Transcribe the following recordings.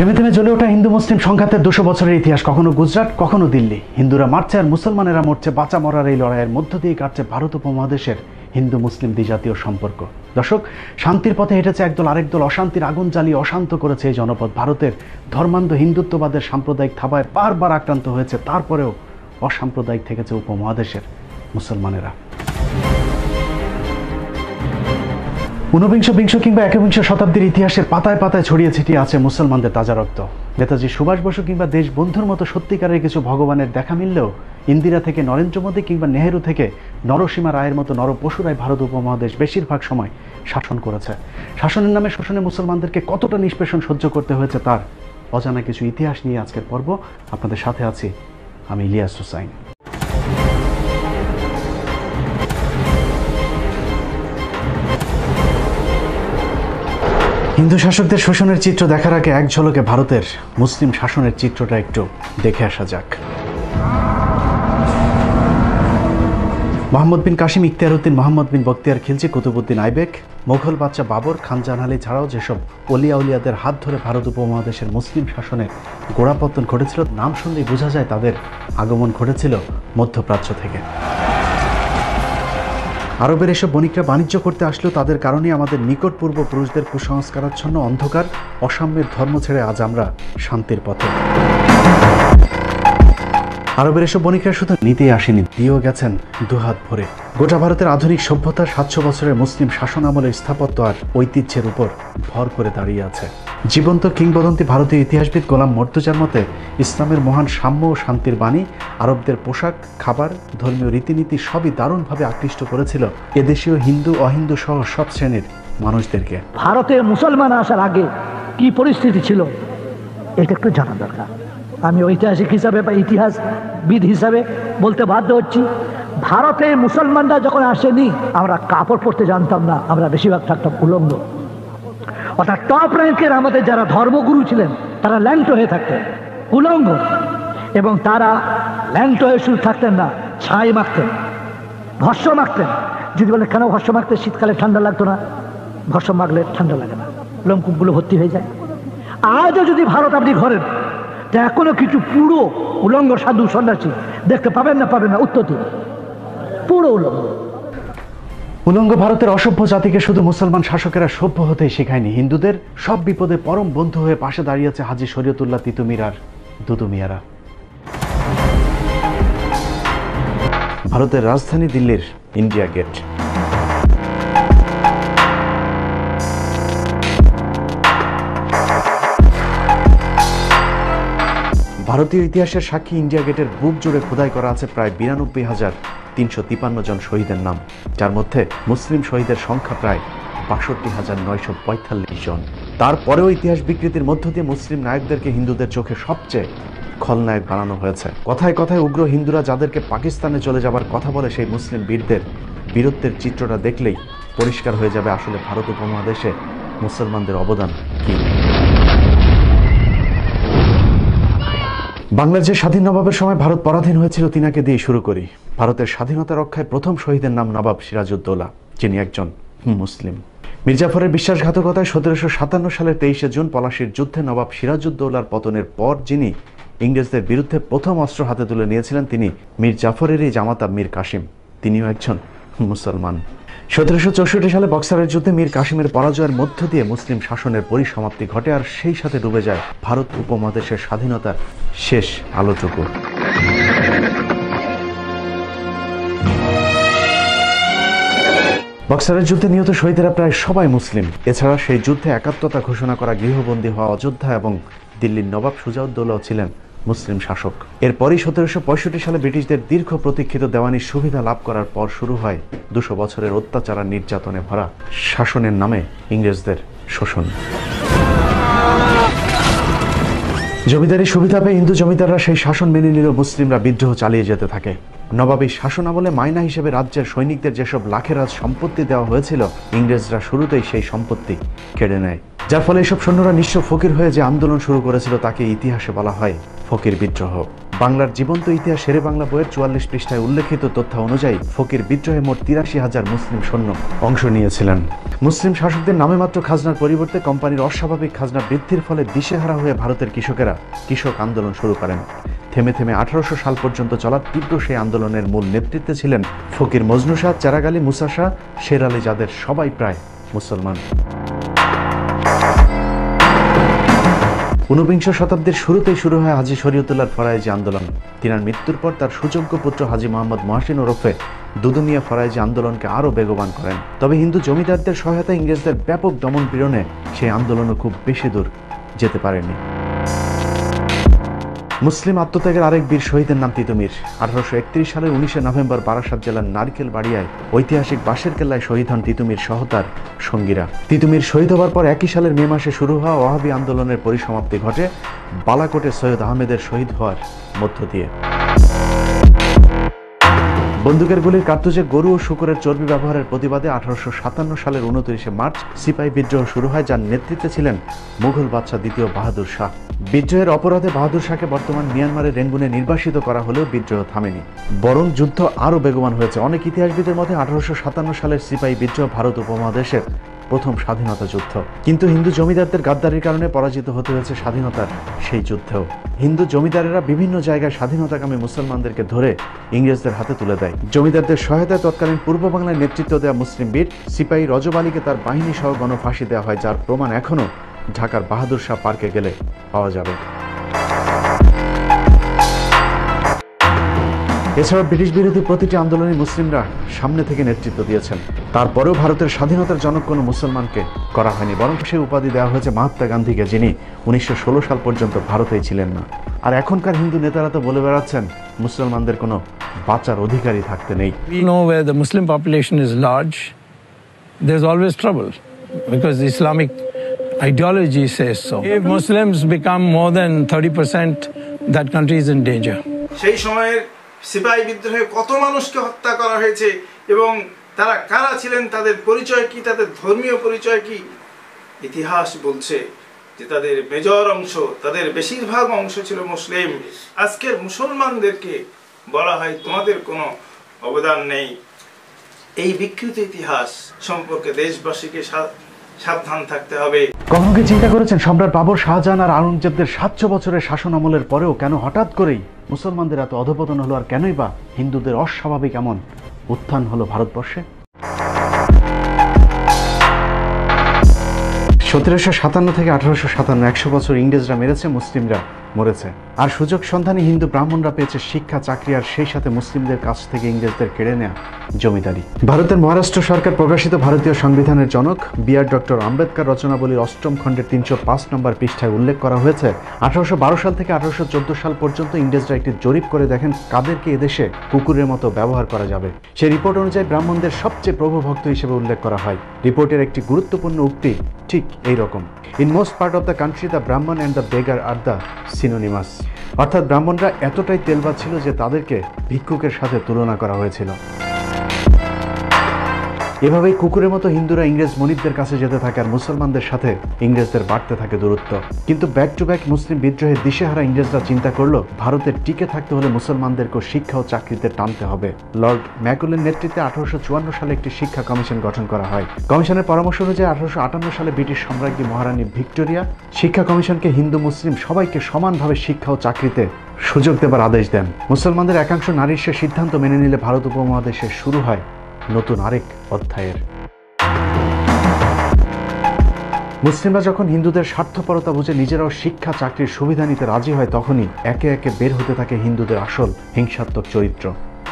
থেমে থেমে জ্বলে ওঠা হিন্দু মুসলিম সংঘাতের 200 বছরের ইতিহাস, কখনো গুজরাট কখনো দিল্লি। হিন্দুরা মারছে আর মুসলমানেরা মরছে। বাঁচা মরার এই লড়াইয়ের মধ্য দিয়ে কাটছে ভারত উপমহাদেশের হিন্দু মুসলিম দ্বিজাতীয় সম্পর্ক। দর্শক, শান্তির পথে হেঁটেছে একদল, আরেক দল অশান্তির আগুন জ্বালিয়ে অশান্ত করেছে এই জনপদ। ভারতের ধর্মান্ধ হিন্দুত্ববাদের সাম্প্রদায়িক থাবায় বারবার আক্রান্ত হয়েছে, তারপরেও অসাম্প্রদায়িক থেকেছে উপমহাদেশের মুসলমানেরা। ঊনবিংশ, বিংশ কিংবা একবিংশ শতাব্দীর ইতিহাসের পাতায় পাতায় ছড়িয়ে ছিটিয়ে আছে মুসলমানদের তাজা রক্ত। নেতাজি সুভাষ বসু কিংবা দেশবন্ধুর মতো সত্যিকারের কিছু ভগবানের দেখা মিললেও ইন্দিরা থেকে নরেন্দ্র মোদী কিংবা নেহেরু থেকে নরসীমা রায়ের মতো নরপশুরাই ভারত উপমহাদেশ বেশিরভাগ সময় শাসন করেছে। শাসনের নামে শোষণে মুসলমানদেরকে কতটা নিষ্পেষণ সহ্য করতে হয়েছে তার অজানা কিছু ইতিহাস নিয়ে আজকের পর্ব। আপনাদের সাথে আছি আমি ইলিয়াস হুসাইন। হিন্দু শাসকদের শোষণের চিত্র দেখার আগে এক ঝলকে ভারতের মুসলিম শাসনের চিত্রটা একটু দেখে আসা যাক। মোহাম্মদ বিন কাসিম, ইখতিয়ার উদ্দিন, মোহাম্মদ বিন বখতিয়ার খিলজি, কুতুবউদ্দিন আইবেক, মোগল বাদশা বাবর, খান জাহান আলী ছাড়াও যেসব অলিয়া উলিয়াদের হাত ধরে ভারত উপমহাদেশের মুসলিম শাসনের গোড়াপত্তন ঘটেছিল, নাম শুনলেই বোঝা যায় তাদের আগমন ঘটেছিল মধ্যপ্রাচ্য থেকে। আরবের এসব বণিকরা বাণিজ্য করতে আসলেও তাদের কারণেই আমাদের নিকট পূর্বপুরুষদের কুসংস্কারাচ্ছন্ন অন্ধকার অসাম্যের ধর্ম ছেড়ে আজ আমরা শান্তির পথে। আরবের এসব বণিকরা শুধু নিতেই আসেনি, দিয়েও গেছেন দুহাত ভরে। গোটা ভারতের আধুনিক সভ্যতার 700 বছরের মুসলিম শাসন আমলের স্থাপত্য আর ঐতিহ্যের উপর ভর করে দাঁড়িয়ে আছে। জীবন্ত কিংবদন্তি ভারতীয় ইতিহাসবিদ গোলাম মর্তুজার মতে, ইসলামের মহান সাম্য ও শান্তির বাণী আরবদের পোশাক, খাবার, ধর্মীয় রীতিনীতি সবই দারুণভাবে আকৃষ্ট করেছিল এদেশীয় হিন্দু অহিন্দু সহ সব শ্রেণীর মানুষদেরকে। ভারতে মুসলমান আসার আগে কি পরিস্থিতি ছিল এটা একটু জানা দরকার। আমি ঐতিহাসিক হিসাবে বা ইতিহাসবিদ হিসাবে বলতে বাধ্য হচ্ছি, ভারতে মুসলমানরা যখন আসেনি আমরা কাপড় পরতে জানতাম না, আমরা বেশিরভাগ থাকতাম উলঙ্গ। অর্থাৎ টপ র্যাঙ্কের আমাদের যারা ধর্মগুরু ছিলেন তারা ল্যাংটো হয়ে থাকতেন, উলঙ্গ। এবং তারা ল্যাংটো হয়ে শুধু থাকতেন না, ছাই মাখতেন, ভস্য মাখতেন। যদি বলে কেন ভস্য মাখতে, শীতকালে ঠান্ডা লাগতো না, ভস্য মাখলে ঠান্ডা লাগে না, লোমকূপগুলো ভর্তি হয়ে যায়। আজও যদি ভারত আপনি ঘরেন, তা এখনো কিছু পুরো উলঙ্গ সাধু সন্ন্যাসী দেখতে পাবেন না, উত্তর দিন পুরো উলঙ্গ। উলঙ্গ ভারতের অসভ্য জাতিকে শুধু মুসলমান শাসকেরা সভ্য হতেই শেখায়নি, হিন্দুদের সব বিপদে পরম বন্ধু হয়ে পাশে দাঁড়িয়েছে হাজী শরীয়তুল্লাহ তিতু মীর আর দুদু মিয়ারা। ভারতের রাজধানী দিল্লির ইন্ডিয়া গেট। ভারতীয় ইতিহাসের সাক্ষী ইন্ডিয়া গেটের বুক জুড়ে খোদাই করা আছে প্রায় 92,353 জন শহীদের নাম, যার মধ্যে মুসলিম শহীদের সংখ্যা প্রায় 62,945 জন। তারপরেও ইতিহাস বিকৃতির মধ্য দিয়ে মুসলিম নায়কদেরকে হিন্দুদের চোখে সবচেয়ে খলনায়ক বানানো হয়েছে। কথায় কথায় উগ্র হিন্দুরা যাদেরকে পাকিস্তানে চলে যাবার কথা বলে, সেই মুসলিম বীরদের বীরত্বের চিত্রটা দেখলেই পরিষ্কার হয়ে যাবে আসলে ভারত উপমহাদেশে মুসলমানদের অবদান কি। বাংলাদেশের স্বাধীন নবাবের সময় ভারত পরাধীন হয়েছিল তিনাকে দিয়ে শুরু করি। ভারতের স্বাধীনতা রক্ষায় প্রথম শহীদের নাম নবাব সিরাজউদ্দৌলা, যিনি একজন মুসলিম। মির্জাফরের বিশ্বাসঘাতকতায় 1757 সালের 23শে জুন পলাশীর যুদ্ধে নবাব সিরাজউদ্দৌলার পতনের পর যিনি ইংরেজদের বিরুদ্ধে প্রথম অস্ত্র হাতে তুলে নিয়েছিলেন, তিনি মীর জাফরেরই জামাতা মীর কাসিম, তিনিও একজন মুসলমান। 1764 সালে বক্সারের যুদ্ধে মীর কাসিমের পরাজয়ের মধ্য দিয়ে মুসলিম শাসনের পরিসমাপ্তি ঘটে, আর সেই সাথে ডুবে যায় ভারত উপমহাদেশের স্বাধীনতার শেষ আলোটুকু। বক্সারের যুদ্ধে নিহত শহীদেরা প্রায় সবাই মুসলিম। এছাড়া সেই যুদ্ধে একাত্মতা ঘোষণা করা গৃহবন্দী হওয়া অযোধ্যা এবং দিল্লির নবাব সুজাউদ্দৌলাও ছিলেন মুসলিম শাসক। এরপরই 1765 সালে ব্রিটিশদের দীর্ঘ প্রতীক্ষিত দেওয়ানির সুবিধা লাভ করার পর শুরু হয় 200 বছরের অত্যাচার আর নির্যাতনে ভরা শাসনের নামে ইংরেজদের শোষণ। জমিদারি সুবিধা পেয়ে হিন্দু জমিদাররা সেই শাসন মেনে নিলেও মুসলিমরা বিদ্রোহ চালিয়ে যেতে থাকে। নবাবী শাসন আমলে মাইনা হিসেবে রাজ্যের সৈনিকদের যেসব লাখেরাজ সম্পত্তি দেওয়া হয়েছিল, ইংরেজরা শুরুতেই সেই সম্পত্তি কেড়ে নেয়, যার ফলে এসব সৈন্যরা নিঃস্ব ফকির হয়ে যে আন্দোলন শুরু করেছিল তাকে ইতিহাসে বলা হয় ফকির বিদ্রোহ। বাংলার জীবন্ত ইতিহাস শেরে বাংলা বইয়ের 44 পৃষ্ঠায় উল্লেখিত তথ্য অনুযায়ী ফকির বিদ্রোহে মোট 83,000 মুসলিম সৈন্য অংশ নিয়েছিলেন। মুসলিম শাসকদের নামে মাত্র খাজনার পরিবর্তে কোম্পানির অস্বাভাবিক খাজনা বৃদ্ধির ফলে দিশেহারা হয়ে ভারতের কৃষকেরা কৃষক আন্দোলন শুরু করেন। থেমে থেমে 1800 সাল পর্যন্ত চলা তীব্র সেই আন্দোলনের মূল নেতৃত্বে ছিলেন ফকির মজনু শাহ, চেরাগ আলী, মুসা শাহ, শের আলী, যাদের সবাই প্রায় মুসলমান। 19বিংশ শতাব্দীর শুরুতেই শুরু হয় হাজী শরীয়তুল্লাহর ফরায়েজি আন্দোলন। তিনার মৃত্যুর পর তার সুযোগ্য পুত্র হাজী মোহাম্মদ মহসিন ওরফে দুদু মিয়া ফরায়েজি আন্দোলনকে আরও বেগবান করেন। তবে হিন্দু জমিদারদের সহায়তায় ইংরেজদের ব্যাপক দমন পীড়নে সেই আন্দোলনও খুব বেশি দূর যেতে পারেনি। মুসলিম আত্মত্যাগের আরেক বীর শহীদের নাম তিতুমির। 1831 সালের 19 নভেম্বর বারাসাত জেলার নারকেল বাড়িয়ায় ঐতিহাসিক বাঁশের কেল্লায় শহীদ হন তিতুমির সহ তার সঙ্গীরা। তিতুমির শহীদ হওয়ার পর একই সালের মে মাসে শুরু হওয়া ওয়াহাবি আন্দোলনের পরিসমাপ্তি ঘটে বালাকোটে সৈয়দ আহমেদের শহীদ হওয়ার মধ্য দিয়ে। বন্দুকের গুলির কার্তুজে গরু ও শূকরের চর্বি ব্যবহারের প্রতিবাদে 1857 সালের 29 মার্চ সিপাহী বিদ্রোহ শুরু হয়, যার নেতৃত্বে ছিলেন মুঘল বাদশাহ দ্বিতীয় বাহাদুর শাহ। বিদ্রোহের অপরাধে বাহাদুর শাহকে বর্তমান মিয়ানমারের রেঙ্গুনে নির্বাসিত করা হলেও বিদ্রোহ থামেনি, বরং যুদ্ধ আরও বেগবান হয়েছে। অনেক ইতিহাসবিদের মতে 1857 সালের সিপাহী বিদ্রোহ ভারত উপমহাদেশের প্রথম স্বাধীনতা যুদ্ধ। কিন্তু হিন্দু জমিদারদের গাদ্দারির কারণে পরাজিত হতে হয়েছে স্বাধীনতার সেই যুদ্ধেও। হিন্দু জমিদারেরা বিভিন্ন জায়গায় স্বাধীনতাকামী মুসলমানদেরকে ধরে ইংরেজদের হাতে তুলে দেয়। জমিদারদের সহায়তায় তৎকালীন পূর্ব বাংলায় নেতৃত্ব দেওয়া মুসলিম বীর সিপাহী রজব আলীকে তার বাহিনী সহ গণফাঁসি দেওয়া হয়, যার প্রমাণ এখনও ঢাকার বাহাদুর শাহ পার্কে গেলে পাওয়া যাবে। এছাড়া ব্রিটিশ বিরোধী প্রতিটি আন্দোলনে মুসলিমরা সামনে থেকে নেতৃত্ব দিয়েছেন। তারপরেও ভারতের স্বাধীনতার জনক কোনো মুসলমানকে করা হয়নি, বরং সে উপাধি দেওয়া হয়েছে মহাত্মা গান্ধীকে, যিনি 1916 সাল পর্যন্ত ভারতেই ছিলেন না। আর এখনকার হিন্দু নেতারা তো বলে বেড়াচ্ছেন মুসলমানদের কোনো বাঁচার অধিকারই থাকতে নেই। We know where the Muslim population is large, there's always trouble because the Islamic ideology says so. If Muslims become more than 30%, that country is in danger. সেই সময়ের সিপাহী বিদ্রোহে কত মানুষকে হত্যা করা হয়েছে এবং তারা কারা ছিলেন, তাদের পরিচয় কি, তাদের ধর্মীয় পরিচয় কি, ইতিহাস বলছে যে তাদের মেজর অংশ, তাদের বেশিরভাগ অংশ ছিল মুসলিম। আজকের মুসলমানদেরকে বলা হয় তোমাদের কোনো অবদান নেই। এই বিকৃত ইতিহাস সম্পর্কে দেশবাসীকে সাবধান থাকতে হবে। কখনো কি চিন্তা করেছেন সম্রাট বাবর, শাহজাহান আর আওরঙ্গজেবদের 700 বছরের শাসন আমলের পরেও কেন হঠাৎ করেই মুসলমানদের এত অধপতন হলো, আর কেনই বা হিন্দুদের অস্বাভাবিক এমন উত্থান হলো ভারতবর্ষে? 1757 থেকে 1857, 100 বছর ইংরেজরা মেরেছে, মুসলিমরা মরেছে। আর সুযোগ সন্ধানী হিন্দু ব্রাহ্মণরা পেয়েছে শিক্ষা, চাকরি, আর সেই সাথে মুসলিমদের কাছ থেকে ইংরেজদের কেড়ে নেয়া জমিদারি। ভারতের মহারাষ্ট্র সরকার প্রকাশিত ভারতীয় সংবিধানের জনক বিআর ডক্টর আম্বেদকর রচনাবলীর 8ম খণ্ডের 305 নম্বর পৃষ্ঠায় উল্লেখ করা হয়েছে 1812 সাল থেকে 1814 সাল পর্যন্ত ইংরেজরা একটি জরিপ করে দেখেন কাদেরকে এদেশে কুকুরের মতো ব্যবহার করা যাবে। সেই রিপোর্ট অনুযায়ী ব্রাহ্মণদের সবচেয়ে প্রভুভক্ত হিসেবে উল্লেখ করা হয়। রিপোর্টের একটি গুরুত্বপূর্ণ উক্তি ঠিক এই রকম: in most part of the country the Brahmin and the beggar are the synonymous. অর্থাৎ ব্রাহ্মণরা এতটাই তেলবাদ ছিল যে তাদেরকে ভিক্ষুকের সাথে তুলনা করা হয়েছিল। এভাবেই কুকুরের মতো হিন্দুরা ইংরেজ মনিবদের কাছে যেতে থাকে, আর মুসলমানদের সাথে ইংরেজদের বাড়তে থাকে দূরত্ব। কিন্তু ব্যাক টু ব্যাক মুসলিম বিদ্রোহে দিশেহারা ইংরেজরা চিন্তা করলো ভারতের টিকে থাকতে হলে মুসলমানদেরকে শিক্ষা ও চাকরিতে টানতে হবে। লর্ড ম্যাকুলের নেতৃত্বে 1854 সালে একটি শিক্ষা কমিশন গঠন করা হয়। কমিশনের পরামর্শ অনুযায়ী 1858 সালে ব্রিটিশ সম্রাজ্ঞী মহারানী ভিক্টোরিয়া শিক্ষা কমিশনকে হিন্দু মুসলিম সবাইকে সমানভাবে শিক্ষা ও চাকরিতে সুযোগ দেবার আদেশ দেন। মুসলমানদের একাংশ নারীর সে সিদ্ধান্ত মেনে নিলে ভারত উপমহাদেশে শুরু হয় নতুন আরেক অধ্যায়ের। মুসলিমরা যখন হিন্দুদের স্বার্থপরতা বুঝে নিজেরাও শিক্ষা, চাকরির সুবিধা নিতে রাজি হয়, তখনই একে একে বের হতে থাকে হিন্দুদের আসল হিংসাত্মক চরিত্র।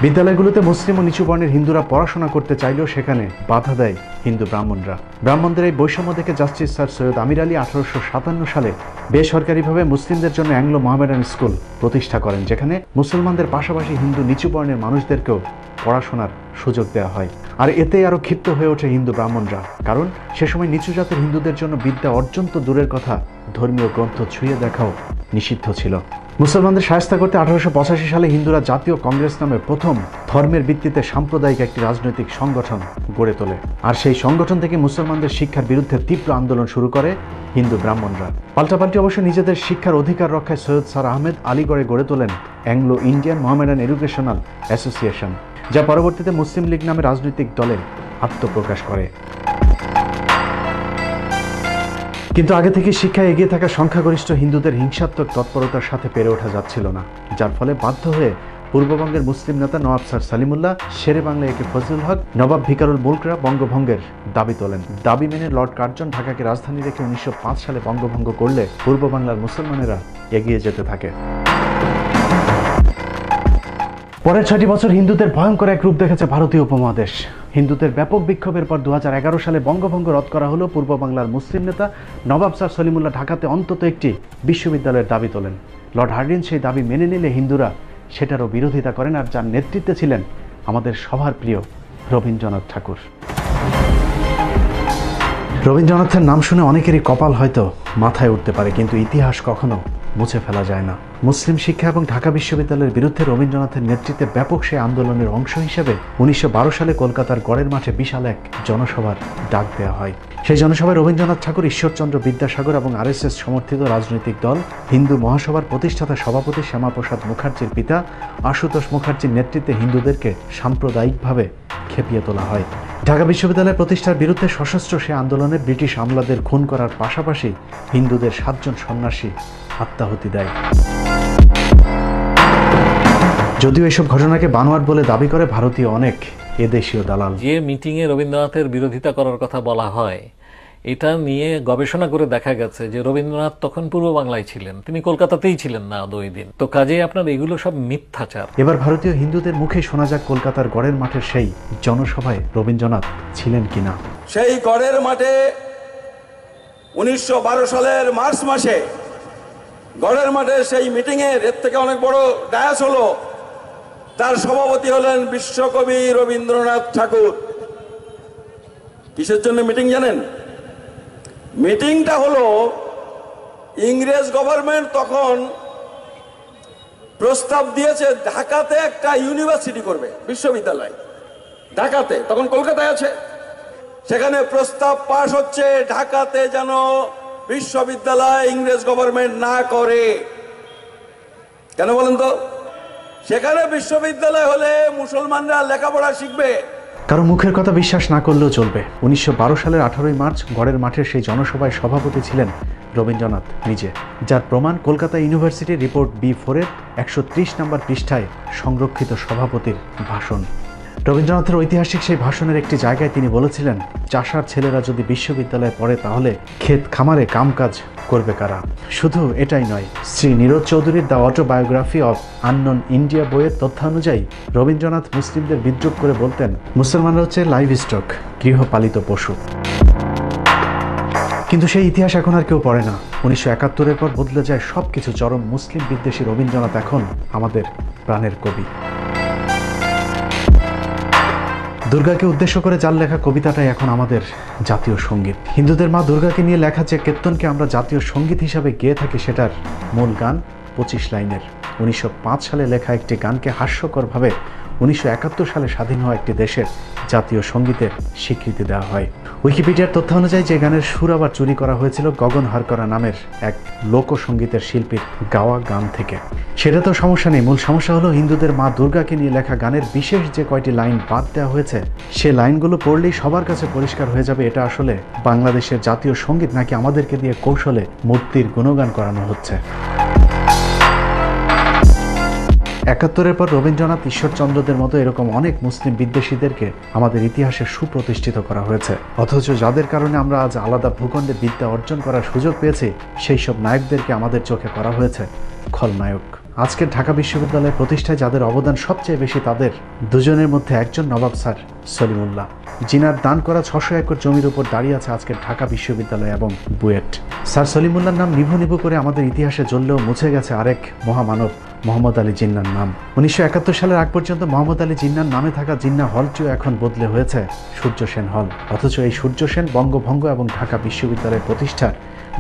বিদ্যালয়গুলোতে মুসলিম ও নিচু বর্ণের হিন্দুরা পড়াশোনা করতে চাইলেও সেখানে বাধা দেয় হিন্দু ব্রাহ্মণরা। ব্রাহ্মণদের এই বৈষম্য দেখে জাস্টিস স্যার সৈয়দ আমির আলী 1857 সালে বেসরকারিভাবে মুসলিমদের জন্য অ্যাংলো মোহামেডান স্কুল প্রতিষ্ঠা করেন, যেখানে মুসলমানদের পাশাপাশি হিন্দু নিচু বর্ণের মানুষদেরকেও পড়াশোনার সুযোগ দেওয়া হয়। আর এতেই আরও ক্ষিপ্ত হয়ে ওঠে হিন্দু ব্রাহ্মণরা, কারণ সে সময় নিচু জাতের হিন্দুদের জন্য বিদ্যা অর্জন তো দূরের কথা, ধর্মীয় গ্রন্থ ছুঁয়ে দেখাও নিষিদ্ধ ছিল। মুসলমানদের শায়েস্তা করতে 1885 সালে হিন্দুরা জাতীয় কংগ্রেস নামে প্রথম ধর্মের ভিত্তিতে সাম্প্রদায়িক একটি রাজনৈতিক সংগঠন গড়ে তোলে। আর সেই সংগঠন থেকে মুসলমানদের শিক্ষার বিরুদ্ধে তীব্র আন্দোলন শুরু করে হিন্দু ব্রাহ্মণরা। পাল্টাপাল্টি অবশ্য নিজেদের শিক্ষার অধিকার রক্ষায় সৈয়দ স্যার আহমেদ আলীগড়ে গড়ে তোলেন Anglo Indian Mohammedan educational association, যা পরবর্তীতে মুসলিম লীগ নামে রাজনৈতিক দলে আত্মপ্রকাশ করে। কিন্তু আগে থেকে শিক্ষায় এগিয়ে থাকা সংখ্যাগরিষ্ঠ হিন্দুদের হিংসাত্মক তৎপরতার সাথে পেরে ওঠা যাচ্ছিল না, যার ফলে বাধ্য হয়ে পূর্ববঙ্গের মুসলিম নেতা নওয়াব স্যার সলিমুল্লাহ, শেরে বাংলা একে ফজলুল হক, নবাব ভিকারুল মুলকরা বঙ্গভঙ্গের দাবি তোলেন। দাবি মেনে লর্ড কার্জন ঢাকাকে রাজধানী রেখে 1905 সালে বঙ্গভঙ্গ করলে পূর্ব বাংলার মুসলমানেরা এগিয়ে যেতে থাকে। পরের 6টি বছর হিন্দুদের ভয়ঙ্কর এক রূপ দেখেছে ভারতীয় উপমহাদেশ। হিন্দুদের ব্যাপক বিক্ষোভের পর 2011 সালে বঙ্গভঙ্গ রদ করা হলো। পূর্ব বাংলার মুসলিম নেতা নবাব স্যার সলিমুল্লাহ ঢাকাতে অন্তত একটি বিশ্ববিদ্যালয়ের দাবি তোলেন। লর্ড হার্ডিঞ্জ সেই দাবি মেনে নিলে হিন্দুরা সেটারও বিরোধিতা করেন, আর যার নেতৃত্বে ছিলেন আমাদের সবার প্রিয় রবীন্দ্রনাথ ঠাকুর। রবীন্দ্রনাথের নাম শুনে অনেকেরই কপাল হয়তো মাথায় উঠতে পারে, কিন্তু ইতিহাস কখনো মুছে ফেলা যায় না। মুসলিম শিক্ষা এবং ঢাকা বিশ্ববিদ্যালয়ের বিরুদ্ধে রবীন্দ্রনাথের নেতৃত্বে ব্যাপক সেই আন্দোলনের অংশ হিসেবে 1912 সালে কলকাতার গড়ের মাঠে বিশাল এক জনসভার ডাক দেওয়া হয়। সেই জনসভায় রবীন্দ্রনাথ ঠাকুর, ঈশ্বরচন্দ্র বিদ্যাসাগর এবং RSS সমর্থিত রাজনৈতিক দল হিন্দু মহাসভার প্রতিষ্ঠাতা সভাপতি শ্যামাপ্রসাদ মুখার্জির পিতা আশুতোষ মুখার্জির নেতৃত্বে হিন্দুদেরকে সাম্প্রদায়িকভাবে খেপিয়ে তোলা হয়। ঢাকা বিশ্ববিদ্যালয় প্রতিষ্ঠার বিরুদ্ধে সশস্ত্র সে আন্দোলনে ব্রিটিশ আমলাদের খুন করার পাশাপাশি হিন্দুদের 7 জন সন্ন্যাসী আত্মাহুতি দেয়। যদিও এসব ঘটনাকে বানোয়াট বলে দাবি করে ভারতীয় অনেক এদেশীয় দালাল। যে মিটিংয়ে রবীন্দ্রনাথের বিরোধিতা করার কথা বলা হয়, এটা নিয়ে গবেষণা করে দেখা গেছে যে রবীন্দ্রনাথ তখন পূর্ব বাংলায় ছিলেন, তিনি কলকাতাতেই ছিলেন না 2 দিন। তো কাজেই আপনার এগুলো সব মিথ্যাচার। এবার ভারতীয় হিন্দুদের মুখে শোনা যাক কলকাতার গড়ের মাঠের সেই জনসভায় রবীন্দ্রনাথ ছিলেন কিনা। সেই গড়ের মাঠে 1912 সালের মার্চ মাসে গড়ের মাঠে সেই মিটিংয়ের এর থেকে অনেক বড় ডায়াস হলো, তার সভাপতি হলেন বিশ্বকবি রবীন্দ্রনাথ ঠাকুর। কিসের জন্য মিটিং জানেন? মিটিংটা হলো ইংরেজ গভর্নমেন্ট তখন প্রস্তাব দিয়েছে ঢাকাতে একটা ইউনিভার্সিটি করবে, বিশ্ববিদ্যালয় ঢাকাতে, তখন কলকাতায় আছে। সেখানে প্রস্তাব পাশ হচ্ছে ঢাকাতে যেন বিশ্ববিদ্যালয় ইংরেজ গভর্নমেন্ট না করে। কেন বলেন তো? সেখানে বিশ্ববিদ্যালয় হলে মুসলমানরা লেখাপড়া শিখবে। কারো মুখের কথা বিশ্বাস না করলেও চলবে। 1912 সালের 18 মার্চ গড়ের মাঠের সেই জনসভায় সভাপতি ছিলেন রবীন্দ্রনাথ নিজে, যার প্রমাণ কলকাতা ইউনিভার্সিটি রিপোর্ট B4-এর 130 নম্বর পৃষ্ঠায় সংরক্ষিত সভাপতির ভাষণ। রবীন্দ্রনাথের ঐতিহাসিক সেই ভাষণের একটি জায়গায় তিনি বলেছিলেন, চাষার ছেলেরা যদি বিশ্ববিদ্যালয়ে পড়ে তাহলে ক্ষেত খামারে কামকাজ করবে কারা। শুধু এটাই নয়, শ্রী নীরজ চৌধুরীর the autobiography of unknown India বইয়ের তথ্যানুযায়ী রবীন্দ্রনাথ মুসলিমদের বিদ্রুপ করে বলতেন, মুসলমানরা হচ্ছে লাইভ স্টক, গৃহপালিত পশু। কিন্তু সেই ইতিহাস এখন আর কেউ পড়ে না। 1971-এর পর বদলে যায় সবকিছু। চরম মুসলিম বিদ্বেষী রবীন্দ্রনাথ এখন আমাদের প্রাণের কবি। দুর্গাকে উদ্দেশ্য করে যার লেখা কবিতাটাই এখন আমাদের জাতীয় সঙ্গীত। হিন্দুদের মা দুর্গাকে নিয়ে লেখা যে কীর্তনকে আমরা জাতীয় সঙ্গীত হিসাবে গেয়ে থাকি, সেটার মূল গান 25 লাইনের। 1905 সালে লেখা একটি গানকে হাস্যকরভাবে 1971 সালে স্বাধীন হওয়া একটি দেশের জাতীয় সঙ্গীতের স্বীকৃতি দেওয়া হয়। উইকিপিডিয়ার তথ্য অনুযায়ী যে গানের সুর আবার চুরি করা হয়েছিল গগন হারকরা নামের এক লোকসঙ্গীতের শিল্পীর গাওয়া গান থেকে। সেটা তো সমস্যা নেই, মূল সমস্যা হলো হিন্দুদের মা দুর্গাকে নিয়ে লেখা গানের বিশেষ যে কয়টি লাইন বাদ দেওয়া হয়েছে, সে লাইনগুলো পড়লেই সবার কাছে পরিষ্কার হয়ে যাবে এটা আসলে বাংলাদেশের জাতীয় সঙ্গীত নাকি আমাদেরকে দিয়ে কৌশলে মূর্তির গুণগান করানো হচ্ছে। 71-এর পর রবীন্দ্রনাথ, ঈশ্বরচন্দ্রদের মতো এরকম অনেক মুসলিম বিদ্বেষীদেরকে আমাদের ইতিহাসে সুপ্রতিষ্ঠিত করা হয়েছে, অথচ যাদের কারণে আমরা আজ আলাদা ভূখণ্ডে বিদ্যা অর্জন করার সুযোগ পেয়েছি, সেই সব নায়কদেরকে আমাদের চোখে করা হয়েছে খলনায়ক। আজকের ঢাকা বিশ্ববিদ্যালয় প্রতিষ্ঠায় যাদের অবদান সবচেয়ে বেশি, তাদের দুজনের মধ্যে একজন নবাব স্যার সলিমুল্লাহ, জিনার দান করা 600 একর জমির উপর দাঁড়িয়ে আছে আজকের ঢাকা বিশ্ববিদ্যালয় এবং বুয়েট। স্যার সলিমুল্লাহর নাম নিভু নিভু করে আমাদের ইতিহাসে জ্বললেও মুছে গেছে আরেক মহামানব মোহাম্মদ আলী জিন্নার নাম। 1971 সালের আগ পর্যন্ত মোহাম্মদ আলী জিন্নার নামে থাকা জিন্না হলটিও এখন বদলে হয়েছে সূর্য সেন হল, অথচ এই সূর্য সেন বঙ্গভঙ্গ এবং ঢাকা বিশ্ববিদ্যালয় প্রতিষ্ঠার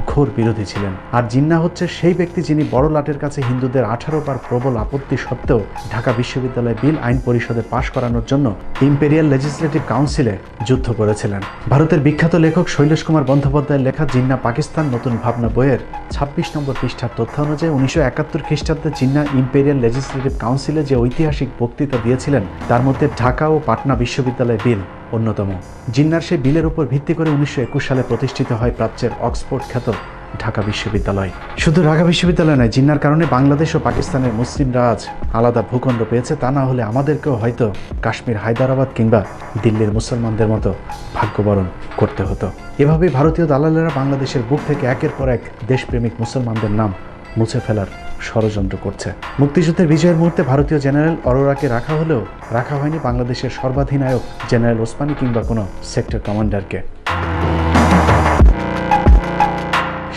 ঘোর বিরোধী ছিলেন। আর জিন্নাহ হচ্ছে সেই ব্যক্তি যিনি বড় লাটের কাছে হিন্দুদের 18 বার প্রবল আপত্তি সত্ত্বেও ঢাকা বিশ্ববিদ্যালয় বিল আইন পরিষদে পাশ করানোর জন্য ইম্পেরিয়াল লেজিসলেটিভ কাউন্সিলে যুদ্ধ করেছিলেন। ভারতের বিখ্যাত লেখক শৈলেশ কুমার বন্দ্যোপাধ্যায়ের লেখা জিন্নাহ পাকিস্তান নতুন ভাবনা বইয়ের 26 নম্বর পৃষ্ঠার তথ্য অনুযায়ী 1971 খ্রিস্টাব্দে জিন্নাহ ইম্পেরিয়াল লেজিসলেটিভ কাউন্সিলে যে ঐতিহাসিক বক্তৃতা দিয়েছিলেন তার মধ্যে ঢাকা ও পাটনা বিশ্ববিদ্যালয় বিল অন্যতম। জিন্নাহর সেই বিলের উপর ভিত্তি করে 1921 সালে প্রতিষ্ঠিত হয় প্রাচ্যের অক্সফোর্ড খ্যাত ঢাকা বিশ্ববিদ্যালয়। শুধু ঢাকা বিশ্ববিদ্যালয় নয়, জিন্নাহর কারণে বাংলাদেশ ও পাকিস্তানের মুসলিমরা আজ আলাদা ভূখণ্ড পেয়েছে। তা না হলে আমাদেরকেও হয়তো কাশ্মীর, হায়দ্রাবাদ কিংবা দিল্লির মুসলমানদের মতো ভাগ্যবরণ করতে হতো। এভাবেই ভারতীয় দালালেরা বাংলাদেশের বুক থেকে একের পর এক দেশপ্রেমিক মুসলমানদের নাম মুছে ফেলার ষড়যন্ত্র করছে। মুক্তিযুদ্ধের বিজয়ের মুহূর্তে ভারতীয় জেনারেল অরোরাকে রাখা হলেও রাখা হয়নি বাংলাদেশের সর্বাধিনায়ক জেনারেল ওসমানী কিংবা কোনো সেক্টর কমান্ডারকে।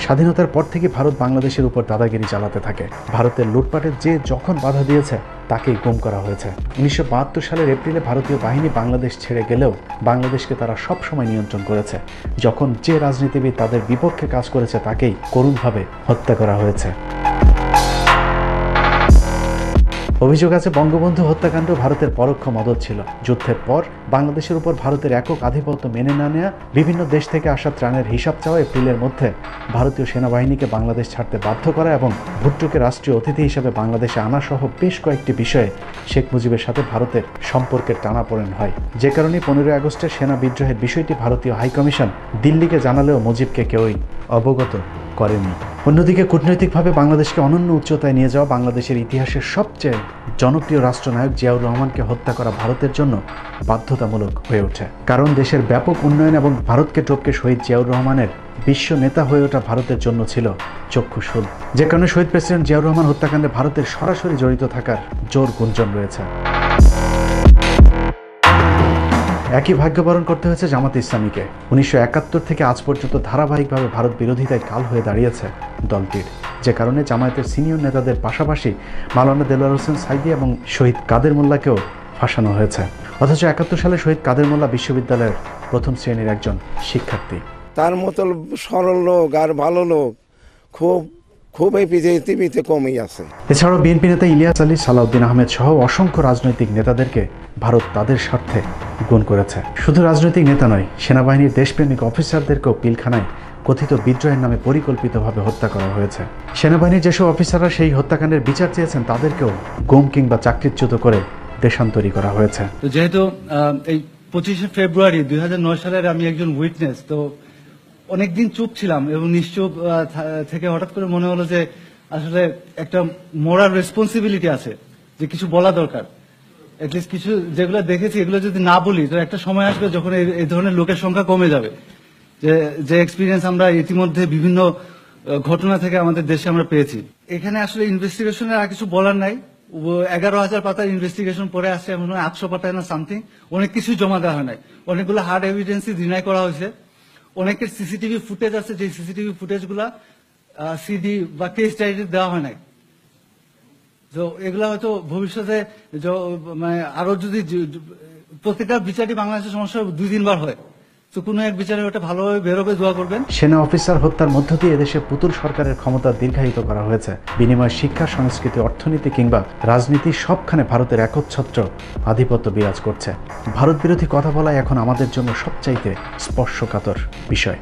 স্বাধীনতার পর থেকে ভারত বাংলাদেশের উপর দাদাগিরি চালাতে থাকে। ভারতের লুটপাটের যে যখন বাধা দিয়েছে তাকেই গুম করা হয়েছে। 1972 সালের এপ্রিলে ভারতীয় বাহিনী বাংলাদেশ ছেড়ে গেলেও বাংলাদেশকে তারা সবসময় নিয়ন্ত্রণ করেছে। যখন যে রাজনীতিবিদ তাদের বিপক্ষে কাজ করেছে তাকেই করুণভাবে হত্যা করা হয়েছে। অভিযোগ আছে বঙ্গবন্ধু হত্যাকাণ্ড ভারতের পরোক্ষ মদত ছিল। যুদ্ধের পর বাংলাদেশের উপর ভারতের একক আধিপত্য মেনে না নেওয়া, বিভিন্ন দেশ থেকে আসা ত্রাণের হিসাব চাওয়া, এপ্রিলের মধ্যে ভারতীয় সেনাবাহিনীকে বাংলাদেশ ছাড়তে বাধ্য করা এবং ভুট্টোকে রাষ্ট্রীয় অতিথি হিসেবে বাংলাদেশে আনা সহ বেশ কয়েকটি বিষয়ে শেখ মুজিবের সাথে ভারতের সম্পর্কের টানাপোড়েন হয়। যে কারণে 15 আগস্টের সেনা বিদ্রোহের বিষয়টি ভারতীয় হাইকমিশন দিল্লিকে জানালেও মুজিবকে কেউই অবগত করেনি। অন্যদিকে কূটনৈতিকভাবে বাংলাদেশকে অনন্য উচ্চতায় নিয়ে যাওয়া বাংলাদেশের ইতিহাসের সবচেয়ে জনপ্রিয় রাষ্ট্রনায়ক জিয়াউর রহমানকে হত্যা করা ভারতের জন্য বাধ্যতামূলক হয়ে ওঠে। কারণ দেশের ব্যাপক উন্নয়ন এবং ভারতকে টপকে শহীদ জিয়াউর রহমানের বিশ্ব নেতা হয়ে ওঠা ভারতের জন্য ছিল চক্ষুশূল। যে কারণে শহীদ প্রেসিডেন্ট জিয়াউর রহমান হত্যাকাণ্ডে ভারতের সরাসরি জড়িত থাকার জোর গুঞ্জন রয়েছে। একই ভাগ্যবরণ করতে হয়েছে জামাত ইসলামীকে। 1971 থেকে আজ পর্যন্ত ধারাবাহিকভাবে ভারত বিরোধিতায় কাল হয়ে দাঁড়িয়েছে দলটির। যে কারণে জামায়াতের সিনিয়র নেতাদের পাশাপাশি মাওলানা দেলোয়ার হোসেন সাইদি এবং শহীদ কাদের মোল্লাকেও ফাঁসানো হয়েছে। অথচ 71 সালে শহীদ কাদের মোল্লা বিশ্ববিদ্যালয়ের প্রথম শ্রেণীর একজন শিক্ষার্থী। তার মতো সরল লোক আর ভালো লোক খুব এই পৃথিবীতে কমই আছে। এছাড়াও বিএনপি নেতা ইলিয়াস আলী, সালাউদ্দিন আহমেদ সহ অসংখ্য রাজনৈতিক নেতাদেরকে ভারত তাদের স্বার্থে গুণ করেছে। শুধু রাজনৈতিক নেতা নয়, সেনাবাহিনীর দেশপ্রেমিক অফিসারদেরকেও পিলখানায় কথিত বিদ্রোহের নামে পরিকল্পিতভাবে হত্যা করা হয়েছে। সেনাবাহিনীর যেসব অফিসাররা সেই হত্যাকাণ্ডের বিচার চেয়েছেন তাদেরকেও গুম কিংবা চাকরিচ্যুত করে দেশান্তরী করা হয়েছে। তো যেহেতু এই 25শে ফেব্রুয়ারি 2009 সালের আমি একজন উইটনেস, তো অনেকদিন চুপ ছিলাম এবং নিশ্চুপ থেকে হঠাৎ করে মনে হলো যে আসলে একটা মোরাল রেসপন্সিবিলিটি আছে, যে কিছু বলা দরকার। এটলিস্ট কিছু যেগুলো দেখেছি এগুলো যদি না বলি তো একটা সময় আসবে যখন এই ধরনের লোকের সংখ্যা কমে যাবে। যে এক্সপিরিয়েন্স আমরা ইতিমধ্যে বিভিন্ন ঘটনা থেকে আমাদের দেশে আমরা পেয়েছি। এখানে আসলে ইনভেস্টিগেশনের আর কিছু বলার নাই। 11,000 পাতার ইনভেস্টিগেশন পরে আসছে, এমন 800 পাতায় না সামথিং, অনেক কিছুই জমা দেওয়া হয় নাই। অনেকগুলো হার্ড এভিডেন্সই ডিনাই করা হয়েছে। অনেকের সিসিটিভি ফুটেজ আছে, যে সিসিটিভি ফুটেজ গুলা সিডি বা কেস ডায়েরি দেওয়া হয় নাই। তো এগুলা হয়তো ভবিষ্যতে মানে আরো যদি প্রত্যেকটা বিচারই বাংলাদেশের সমস্যা 2-3 বার হয়, তো কোনো এক বিচারে ওটা ভালোভাবে বেরোবে, দোয়া করবেন। সেনা অফিসার হত্যার মধ্য দিয়ে এদেশে পুতুল সরকারের ক্ষমতা দীর্ঘায়িত করা হয়েছে। বিনিময় শিক্ষা, সংস্কৃতি, অর্থনীতি কিংবা রাজনীতি সবখানে ভারতের একচ্ছত্র আধিপত্য বিরাজ করছে। ভারত বিরোধী কথা বলা এখন আমাদের জন্য সবচাইতে স্পর্শকাতর বিষয়।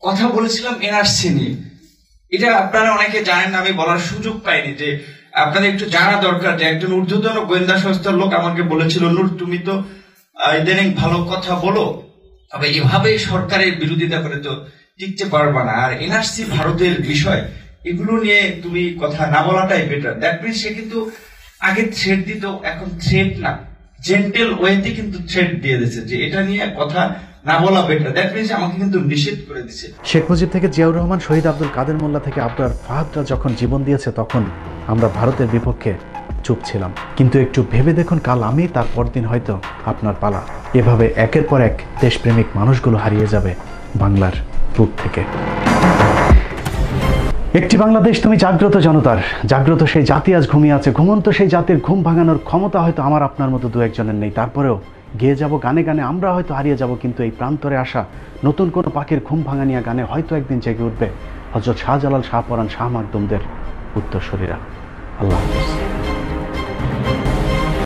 কথা বলেছিলাম এনআরসি নিয়ে, এটা আপনারা অনেকে জানেন না, আমি বলার সুযোগ পাইনি, যে আপনাদের একটু জানা দরকার। যে একজন ঊর্ধ্বতন গোয়েন্দা সংস্থার লোক আমাকে বলেছিল, নূর তুমি তো ইদানিং ভালো কথা বলো, তবে এভাবে সরকারের বিরোধিতা করে তো টিকতে পারবা না। আর এনআরসি ভারতের বিষয়, এগুলো নিয়ে তুমি কথা না বলাটাই বেটার। দ্যাট মিনস সে কিন্তু আগে থ্রেট দিত, এখন থ্রেট না, জেন্টেল ওয়েতে কিন্তু থ্রেট দিয়ে দিয়েছে যে এটা নিয়ে কথা না বলা বেটার। দ্যাট মিনস আমাকে কিন্তু নিষেধ করে দিচ্ছে। শেখ মুজিব থেকে জিয়াউর রহমান, শহীদ আব্দুল কাদের মোল্লা থেকে আবরার ফাহাদরা যখন জীবন দিয়েছে তখন আমরা ভারতের বিপক্ষে চুপ ছিলাম। কিন্তু একটু ভেবে দেখুন, কাল আমি, তার পরদিন হয়তো আপনার পালা। এভাবে একের পর এক দেশপ্রেমিক মানুষগুলো হারিয়ে যাবে বাংলার বুক থেকে। একটি বাংলাদেশ তুমি জাগ্রত জনতার, জাগ্রত সেই জাতি আজ ঘুমিয়ে আছে। ঘুমন্ত সেই জাতির ঘুম ভাঙানোর ক্ষমতা হয়তো আমার আপনার মতো দু একজনের নেই। তারপরেও গেয়ে যাব গানে গানে, আমরা হয়তো হারিয়ে যাব, কিন্তু এই প্রান্তরে আসা নতুন কোনো পাখির ঘুম ভাঙানিয়া গানে হয়তো একদিন জেগে উঠবে হযরত শাহজালাল, শাহপরাণ, শাহ মাকদুমদের উত্তরসূরিরা। আল্লাহ হাফেজ।